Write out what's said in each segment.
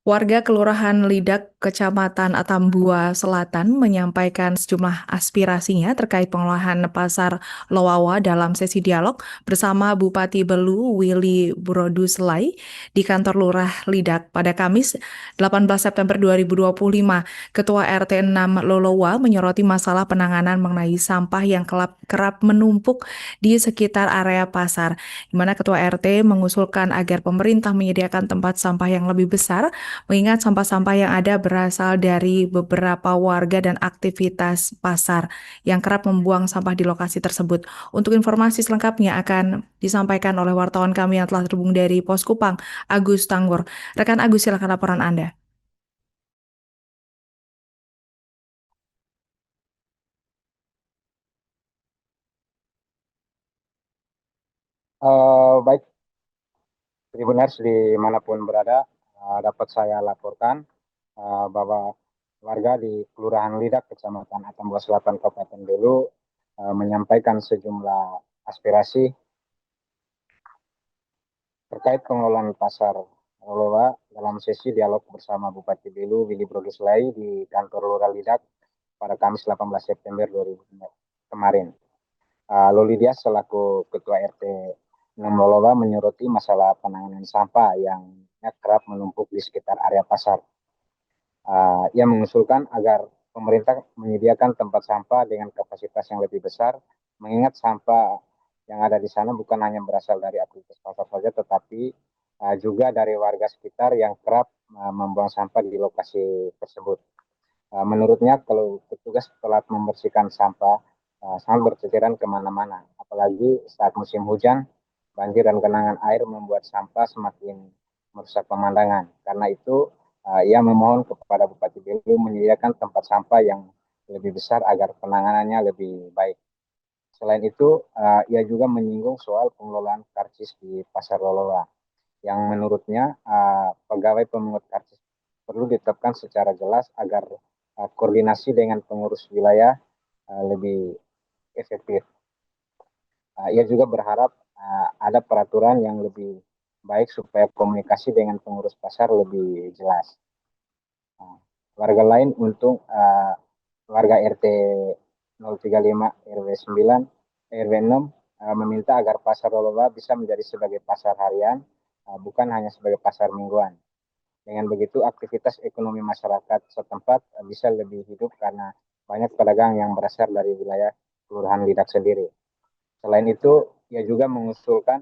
Warga Kelurahan Lidak, Kecamatan Atambua Selatan menyampaikan sejumlah aspirasinya terkait pengelolaan pasar Lowawa dalam sesi dialog bersama Bupati Belu Willy Broduselai di kantor Lurah Lidak pada Kamis 18 September 2025. Ketua RT 6 Lolowa menyoroti masalah penanganan mengenai sampah yang kerap menumpuk di sekitar area pasar, di mana Ketua RT mengusulkan agar pemerintah menyediakan tempat sampah yang lebih besar mengingat sampah-sampah yang ada berasal dari beberapa warga dan aktivitas pasar yang kerap membuang sampah di lokasi tersebut. Untuk informasi selengkapnya akan disampaikan oleh wartawan kami yang telah terhubung dari Poskupang, Agus Tanggor. Rekan Agus, silakan laporan Anda. Baik, Tribuners dimanapun berada, dapat saya laporkan bahwa warga di Kelurahan Lidak, Kecamatan Atambua Selatan, Kabupaten Belu menyampaikan sejumlah aspirasi terkait pengelolaan pasar Lolowa dalam sesi dialog bersama Bupati Belu Willy Broduselai di kantor Lurah Lidak pada Kamis 18 September 2000 kemarin. Lolidia selaku Ketua RT 6 Lolowa menyoroti masalah penanganan sampah yang kerap menumpuk di sekitar area pasar. Ia mengusulkan agar pemerintah menyediakan tempat sampah dengan kapasitas yang lebih besar, mengingat sampah yang ada di sana bukan hanya berasal dari aktivitas pasar saja, tetapi juga dari warga sekitar yang kerap membuang sampah di lokasi tersebut. Menurutnya, kalau petugas telat membersihkan sampah, sangat berceceran kemana-mana, apalagi saat musim hujan, banjir dan genangan air membuat sampah semakin merusak pemandangan. Karena itu, ia memohon kepada Bupati Belu menyediakan tempat sampah yang lebih besar agar penanganannya lebih baik. Selain itu, ia juga menyinggung soal pengelolaan karcis di Pasar Lolowa, yang menurutnya pegawai pemungut karcis perlu ditetapkan secara jelas agar koordinasi dengan pengurus wilayah lebih efektif. Ia juga berharap ada peraturan yang lebih baik supaya komunikasi dengan pengurus pasar lebih jelas. Warga lain untuk warga RT 035 RW 9 RW 6 meminta agar pasar Lolowa bisa menjadi sebagai pasar harian, bukan hanya sebagai pasar mingguan. Dengan begitu aktivitas ekonomi masyarakat setempat bisa lebih hidup karena banyak pedagang yang berasal dari wilayah Kelurahan Lidak sendiri. Selain itu, ia juga mengusulkan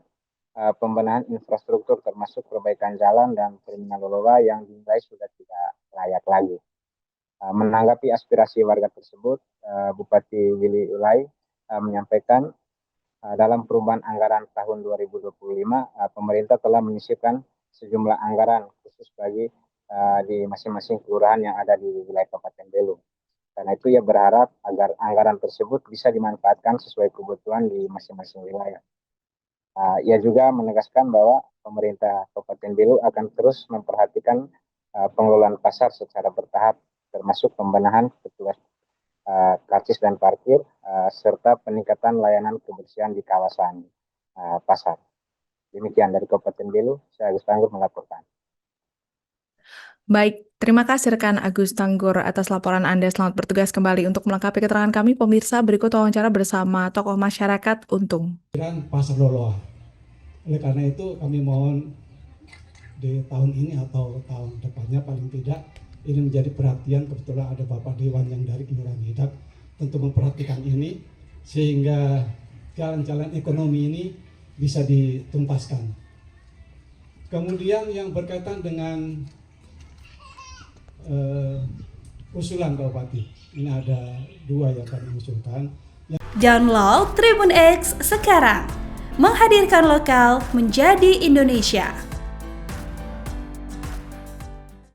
pembenahan infrastruktur termasuk perbaikan jalan dan terminal Lolowa yang dinilai sudah tidak layak lagi. Menanggapi aspirasi warga tersebut, Bupati Willy Ulai menyampaikan dalam perubahan anggaran tahun 2025, pemerintah telah menyisipkan sejumlah anggaran khusus bagi di masing-masing kelurahan yang ada di wilayah Kabupaten Belu. Karena itu ia berharap agar anggaran tersebut bisa dimanfaatkan sesuai kebutuhan di masing-masing wilayah. Ia juga menegaskan bahwa pemerintah Kabupaten Belu akan terus memperhatikan pengelolaan pasar secara bertahap, termasuk pembenahan petugas karcis dan parkir, serta peningkatan layanan kebersihan di kawasan pasar. Demikian dari Kabupaten Belu, saya Agus Tanggur melaporkan. Baik, terima kasih rekan Agus Tanggor atas laporan Anda. Selamat bertugas kembali. Untuk melengkapi keterangan kami, pemirsa, berikut wawancara bersama tokoh masyarakat Untung. Pasar Lolowa. Oleh karena itu kami mohon di tahun ini atau tahun depannya paling tidak ini menjadi perhatian. Kebetulan ada Bapak Dewan yang dari Kelurahan Lidak tentu memperhatikan ini sehingga jalan-jalan ekonomi ini bisa dituntaskan. Kemudian yang berkaitan dengan usulan Pak Bupati, ini ada dua yang kami usulkan. Download Tribun X sekarang, menghadirkan lokal menjadi Indonesia.